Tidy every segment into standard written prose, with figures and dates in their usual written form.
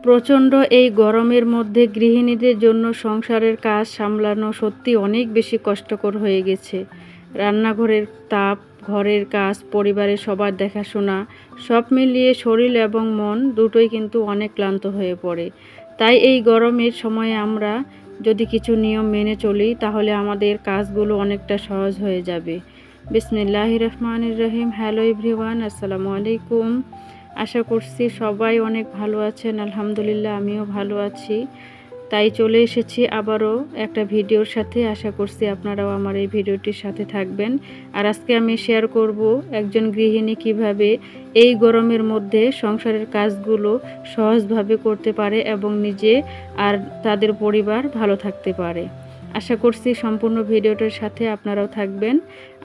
প্রচণ্ড এই গরমের মধ্যে গৃহিণীদের জন্য সংসারের কাজ সামলানো সত্যি অনেক বেশি কষ্টকর হয়ে গেছে। রান্নাঘরের তাপ, ঘরের কাজ, পরিবারের সবার দেখাশোনা সব মিলিয়ে শরীর এবং মন দুটোই কিন্তু অনেক ক্লান্ত হয়ে পড়ে। তাই এই গরমের সময়ে আমরা যদি কিছু নিয়ম মেনে চলি তাহলে আমাদের কাজগুলো অনেকটা সহজ হয়ে যাবে। বিসমিল্লাহির রহমানির রহিম। হ্যালো এভরিওয়ান, আসসালামু আলাইকুম। আশা করছি সবাই অনেক ভালো আছেন। আলহামদুলিল্লাহ আমিও ভালো আছি। তাই চলে এসেছি আবারও একটা ভিডিওর সাথে। আশা করছি আপনারাও আমার এই ভিডিওটির সাথে থাকবেন। আর আজকে আমি শেয়ার করব একজন গৃহিণী কিভাবে এই গরমের মধ্যে সংসারের কাজগুলো সহজভাবে করতে পারে এবং নিজে আর তাদের পরিবার ভালো থাকতে পারে। আশা করছি সম্পূর্ণ ভিডিওটার সাথে আপনারাও থাকবেন।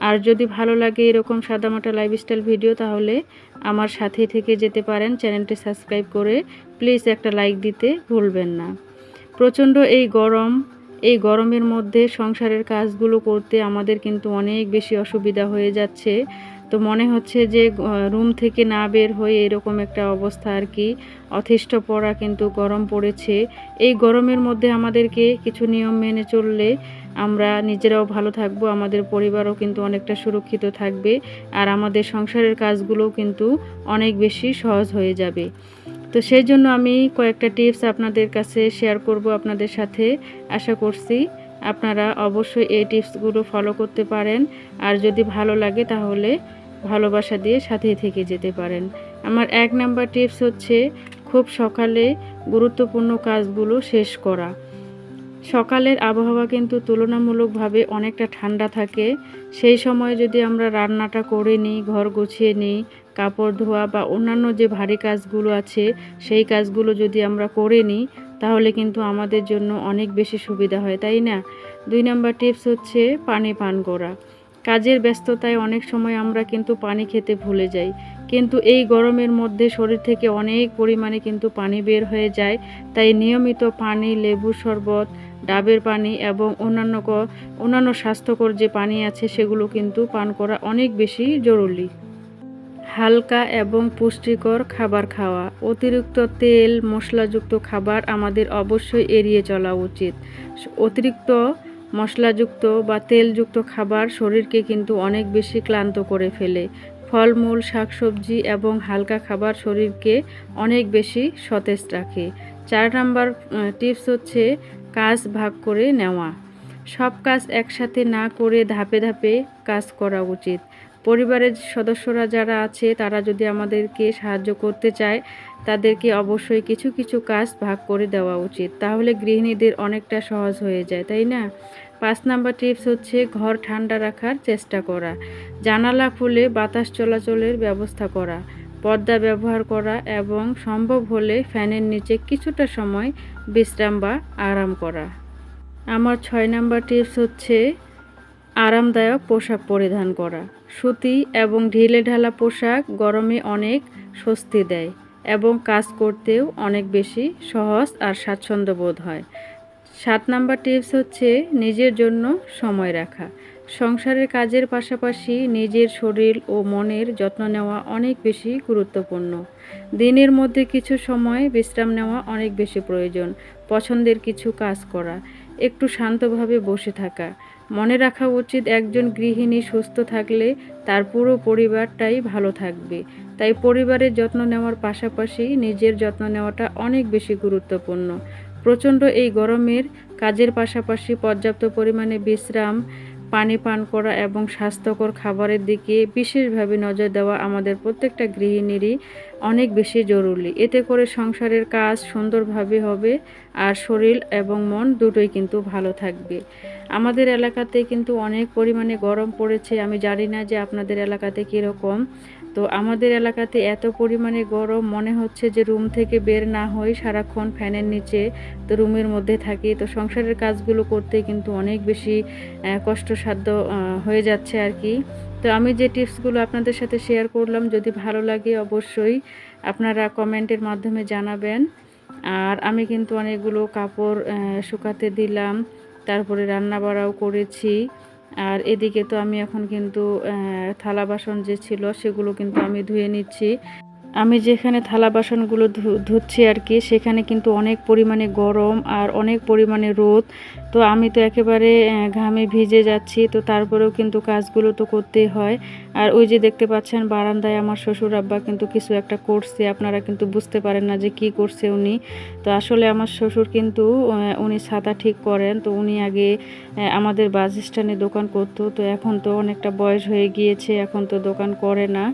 আর যদি ভালো লাগে এরকম সাদামাটা লাইফস্টাইল ভিডিও তাহলে আমার সাথেই থেকে যেতে পারেন। চ্যানেলটি সাবস্ক্রাইব করে প্লিজ একটা লাইক দিতে ভুলবেন না। প্রচণ্ড এই গরমের মধ্যে সংসারের কাজগুলো করতে আমাদের কিন্তু অনেক বেশি অসুবিধা হয়ে যাচ্ছে। তো মনে হচ্ছে যে রুম থেকে না বের হয়ে এরকম একটা অবস্থা আর কি। অতিষ্ঠ পড়া কিন্তু গরম পড়েছে। এই গরমের মধ্যে আমাদেরকে কিছু নিয়ম মেনে চললে আমরা নিজেরাও ভালো থাকবো, আমাদের পরিবারও কিন্তু অনেকটা সুরক্ষিত থাকবে, আর আমাদের সংসারের কাজগুলোও কিন্তু অনেক বেশি সহজ হয়ে যাবে। তো সেই জন্য আমি কয়েকটা টিপস আপনাদের কাছে শেয়ার করব আপনাদের সাথে। আশা করছি আপনারা অবশ্যই এই টিপসগুলো ফলো করতে পারেন। আর যদি ভালো লাগে তাহলে ভালোবাসা দিয়ে সাথেই থেকে যেতে পারেন। আমার 1 নাম্বার টিপস হচ্ছে খুব সকালে গুরুত্বপূর্ণ কাজগুলো শেষ করা। সকালের আবহাওয়া কিন্তু তুলনামূলকভাবে অনেকটা ঠান্ডা থাকে। সেই সময় যদি আমরা রান্নাটা করে নিই, ঘর গুছিয়ে নিই, কাপড় ধোয়া বা অন্যান্য যে ভারী কাজগুলো আছে সেই কাজগুলো যদি আমরা করে নিই তাহলে কিন্তু আমাদের জন্য অনেক বেশি সুবিধা হয়, তাই না? 2 নাম্বার টিপস হচ্ছে পানি পান করা। কাজের ব্যস্ততায় অনেক সময় আমরা কিন্তু পানি খেতে ভুলে যাই, কিন্তু এই গরমের মধ্যে শরীর থেকে অনেক পরিমাণে কিন্তু পানি বের হয়ে যায়। তাই নিয়মিত পানি, লেবুর শরবত, ডাবের পানি এবং অন্যান্য স্বাস্থ্যকর যে পানি আছে সেগুলো কিন্তু পান করা অনেক বেশি জরুরি। হালকা এবং পুষ্টিকর খাবার খাওয়া। অতিরিক্ত তেল মশলাযুক্ত খাবার আমাদের অবশ্যই এড়িয়ে চলা উচিত। অতিরিক্ত মশলাযুক্ত বা তেলযুক্ত খাবার শরীরকে কিন্তু অনেক বেশি ক্লান্ত করে ফেলে। ফলমূল, শাকসবজি এবং হালকা খাবার শরীরকে অনেক বেশি সতেজ রাখে। 4 নাম্বার টিপস হচ্ছে কাজ ভাগ করে নেওয়া। সব কাজ একসাথে না করে ধাপে ধাপে কাজ করা উচিত। পরিবারের সদস্যরা যারা আছে তারা যদি আমাদেরকে সাহায্য করতে চায় তাদেরকে অবশ্যই কিছু কিছু কাজ ভাগ করে দেওয়া উচিত। তাহলে গৃহিণীদের অনেকটা সহজ হয়ে যায়, তাই না? 5 নাম্বার টিপস হচ্ছে ঘর ঠান্ডা রাখার চেষ্টা করা। জানালা খুলে বাতাস চলাচলের ব্যবস্থা করা, পর্দা ব্যবহার করা এবং সম্ভব হলে ফ্যানের নিচে কিছুটা সময় বিশ্রাম বা আরাম করা। আমার 6 নাম্বার টিপস হচ্ছে আরামদায়ক পোশাক পরিধান করা। সুতি এবং ঢিলেঢালা পোশাক গরমে অনেক স্বস্তি দেয় এবং কাজ করতেও অনেক বেশি সহজ আর স্বাচ্ছন্দ্য বোধ হয়। 7 নাম্বার টিপস হচ্ছে নিজের জন্য সময় রাখা। সংসারের কাজের পাশাপাশি নিজের শরীর ও মনের যত্ন নেওয়া অনেক বেশি গুরুত্বপূর্ণ। দিনের মধ্যে কিছু সময় বিশ্রাম নেওয়া অনেক বেশি প্রয়োজন। পছন্দের কিছু কাজ করা, একটু শান্তভাবে বসে থাকা। মনে রাখা উচিত একজন গৃহিণী সুস্থ থাকলে তার পুরো পরিবারটাই ভালো থাকবে। তাই পরিবারের যত্ন নেওয়ার পাশাপাশি নিজের যত্ন নেওয়াটা অনেক বেশি গুরুত্বপূর্ণ। প্রচণ্ড এই গরমের কাজের পাশাপাশি পর্যাপ্ত পরিমাণে বিশ্রাম, পানি পান করা এবং স্বাস্থ্যকর খাবারের দিকে বিশেষভাবে নজর দেওয়া আমাদের প্রত্যেকটা গৃহিণীরই অনেক বেশি জরুরি। এতে করে সংসারের কাজ সুন্দরভাবে হবে আর শরীর এবং মন দুটোই কিন্তু ভালো থাকবে। আমাদের এলাকাতে কিন্তু অনেক পরিমাণে গরম পড়েছে। আমি জানি না যে আপনাদের এলাকাতে কীরকম। তো আমাদের এলাকাতে এত পরিমাণে গরম মনে হচ্ছে যে রুম থেকে বের না হই, সারাক্ষণ ফ্যানের নিচে তো রুমের মধ্যে থাকি। তো সংসারের কাজগুলো করতে কিন্তু অনেক বেশি কষ্টসাধ্য হয়ে যাচ্ছে আর কি। তো আমি যে টিপসগুলো আপনাদের সাথে শেয়ার করলাম যদি ভালো লাগে অবশ্যই আপনারা কমেন্টের মাধ্যমে জানাবেন। আর আমি কিন্তু অনেকগুলো কাপড় শুকাতে দিলাম, তারপরে রান্না বাড়াও করেছি। আর এদিকে তো আমি এখন কিন্তু থালা বাসন যে ছিল সেগুলো কিন্তু আমি ধুয়ে নিচ্ছি। আমি যেখানে থালা বাসনগুলো ধুচ্ছি আর কি, সেখানে কিন্তু অনেক পরিমাণে গরম আর অনেক পরিমাণে রোদ। তো আমি তো একেবারে ঘামে ভিজে যাচ্ছি, তো তারপরেও কিন্তু কাজগুলো তো করতেই হয়। আর ওই যে দেখতে পাচ্ছেন বারান্দায় আমার শ্বশুর আব্বা কিন্তু কিছু একটা করছে, আপনারা কিন্তু বুঝতে পারেন না যে কি করছে উনি। তো আসলে আমার শ্বশুর কিন্তু উনি ছাতা ঠিক করেন। তো উনি আগে আমাদের বাস স্ট্যান্ডে দোকান করতো, তো এখন তো অনেকটা বয়স হয়ে গিয়েছে, এখন তো দোকান করে না।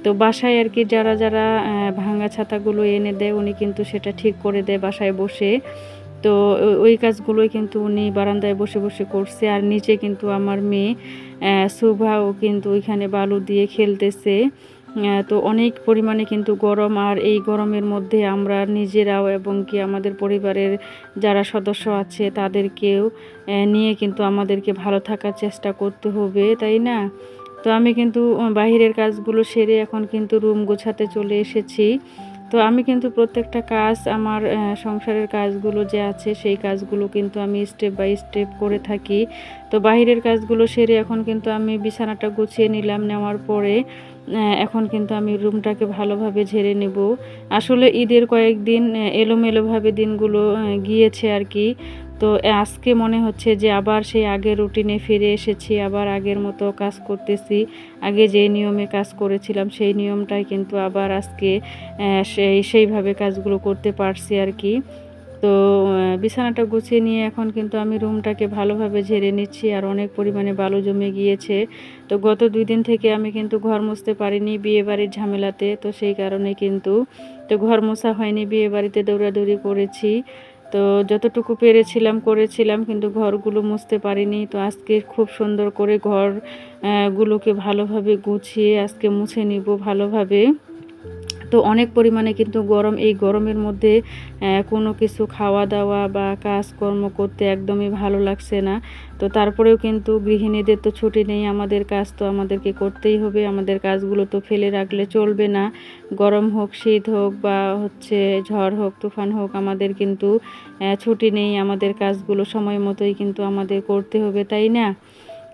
তো বাসায় আর কি যারা যারা ভাঙা ছাতাগুলো এনে দেয় উনি কিন্তু সেটা ঠিক করে দেয় বাসায় বসে। তো ওই কাজগুলোই কিন্তু উনি বারান্দায় বসে বসে করছে। আর নিচে কিন্তু আমার মেয়ে সুভাও কিন্তু ওইখানে বালু দিয়ে খেলতেছে। তো অনেক পরিমাণে কিন্তু গরম, আর এই গরমের মধ্যে আমরা নিজেরাও এবং কি আমাদের পরিবারের যারা সদস্য আছে তাদেরকেও নিয়ে কিন্তু আমাদেরকে ভালো থাকার চেষ্টা করতে হবে, তাই না? তো আমি কিন্তু বাহিরের কাজগুলো সেরে এখন কিন্তু রুম গোছাতে চলে এসেছি। তো আমি কিন্তু প্রত্যেকটা কাজ আমার সংসারের কাজগুলো যে আছে সেই কাজগুলো কিন্তু আমি স্টেপ বাই স্টেপ করে থাকি। তো বাহিরের কাজগুলো সেরে এখন কিন্তু আমি বিছানাটা গুছিয়ে নিলাম, নেওয়ার পরে এখন কিন্তু আমি রুমটাকে ভালোভাবে ঝেড়ে নেব। আসলে ঈদের কয়েকদিন এলোমেলোভাবে দিনগুলো গিয়েছে আর কি। তো আজকে মনে হচ্ছে যে আবার সেই আগের রুটিনে ফিরে এসেছি, আবার আগের মতো কাজ করতেছি। আগে যে নিয়মে কাজ করেছিলাম সেই নিয়মটাই কিন্তু আবার আজকে সেইভাবে কাজগুলো করতে পারছি আর কি। তো বিছানাটা গুছিয়ে নিয়ে এখন কিন্তু আমি রুমটাকে ভালোভাবে ঝেড়ে নিচ্ছি, আর অনেক পরিমাণে বালু জমে গিয়েছে। তো গত 2 দিন থেকে আমি কিন্তু ঘর মুছতে পারিনি বিয়েবাড়ির ঝামেলাতে, তো সেই কারণে কিন্তু তো ঘর মোছা হয়নি, বিয়েবাড়িতে দৌড়াদৌড়ি করেছি। তো যতটুকু পেরেছিলাম করেছিলাম, কিন্তু ঘরগুলো মুছতে পারিনি। তো আজকে খুব সুন্দর করে ঘর গুলোকে ভালোভাবে গুছিয়ে আজকে মুছে নিব ভালোভাবে। তো অনেক পরিমাণে কিন্তু গরম, এই গরমের মধ্যে কোনো কিছু খাওয়া দাওয়া বা কাজকর্ম করতে একদমই ভালো লাগছে না। তো তারপরেও কিন্তু গৃহিণীদের তো ছুটি নেই, আমাদের কাজ তো আমাদেরকে করতেই হবে, আমাদের কাজগুলো তো ফেলে রাখলে চলবে না। গরম হোক, শীত হোক বা হচ্ছে ঝড় হোক, তুফান হোক, আমাদের কিন্তু ছুটি নেই, আমাদের কাজগুলো সময় মতোই কিন্তু আমাদের করতে হবে, তাই না?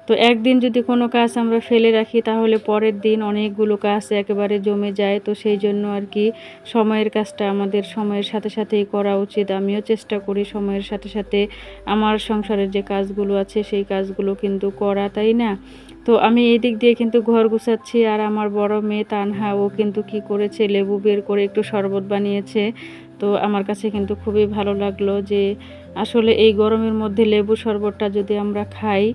তো একদিন যদি কোনো কাজ আমরা ফেলে রাখি তাহলে পরের দিন অনেকগুলো কাজ একেবারে জমে যায়। তো সেই জন্য আর কি সময়ের কাজটা আমাদের সময়ের সাথে সাথেই করা উচিত। আমিও চেষ্টা করি সময়ের সাথে সাথে আমার সংসারের যে কাজগুলো আছে সেই কাজগুলো কিন্তু করা, তাই না? তো আমি এই দিক দিয়ে কিন্তু ঘর গুছাচ্ছি, আর আমার বড় মেয়ে তানহা ও কিন্তু কি করেছে, লেবু বের করে একটু শরবত বানিয়েছে। তো আমার কাছে কিন্তু খুবই ভালো লাগলো যে আসলে এই গরমের মধ্যে লেবু শরবতটা যদি আমরা খাই,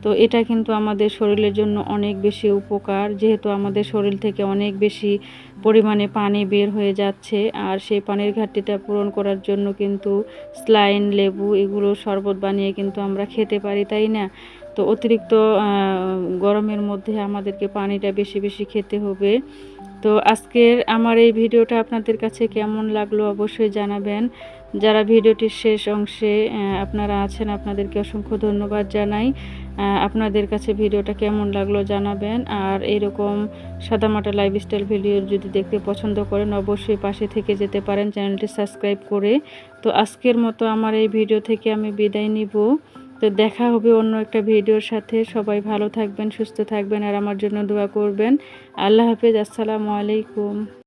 তো এটা কিন্তু আমাদের শরীরের জন্য অনেক বেশি উপকার, যেহেতু আমাদের শরীর থেকে অনেক বেশি পরিমাণে পানি বের হয়ে যাচ্ছে। আর সেই পানির ঘাটতিটা পূরণ করার জন্য কিন্তু স্লাইন, লেবু এগুলো শরবত বানিয়ে কিন্তু আমরা খেতে পারি, তাই না? তো অতিরিক্ত গরমের মধ্যে আমাদেরকে পানিটা বেশি বেশি খেতে হবে। তো আজকের আমার এই ভিডিওটা আপনাদের কাছে কেমন লাগলো অবশ্যই জানাবেন। যারা ভিডিওটির শেষ অংশে আপনারা আছেন, আপনাদেরকে অসংখ্য ধন্যবাদ জানাই। আপনাদের কাছে ভিডিওটা কেমন লাগলো জানাবেন। আর এইরকম সাদামাটা লাইফস্টাইল ভিডিও যদি দেখতে পছন্দ করেন অবশ্যই পাশে থেকে যেতে পারেন চ্যানেলটি সাবস্ক্রাইব করে। তো আজকের মতো আমার এই ভিডিও থেকে আমি বিদায় নিব। তো দেখা হবে অন্য একটা ভিডিওর সাথে। সবাই ভালো থাকবেন, সুস্থ থাকবেন, আর আমার জন্য দোয়া করবেন। আল্লাহ হাফেজ, আসসালামু আলাইকুম।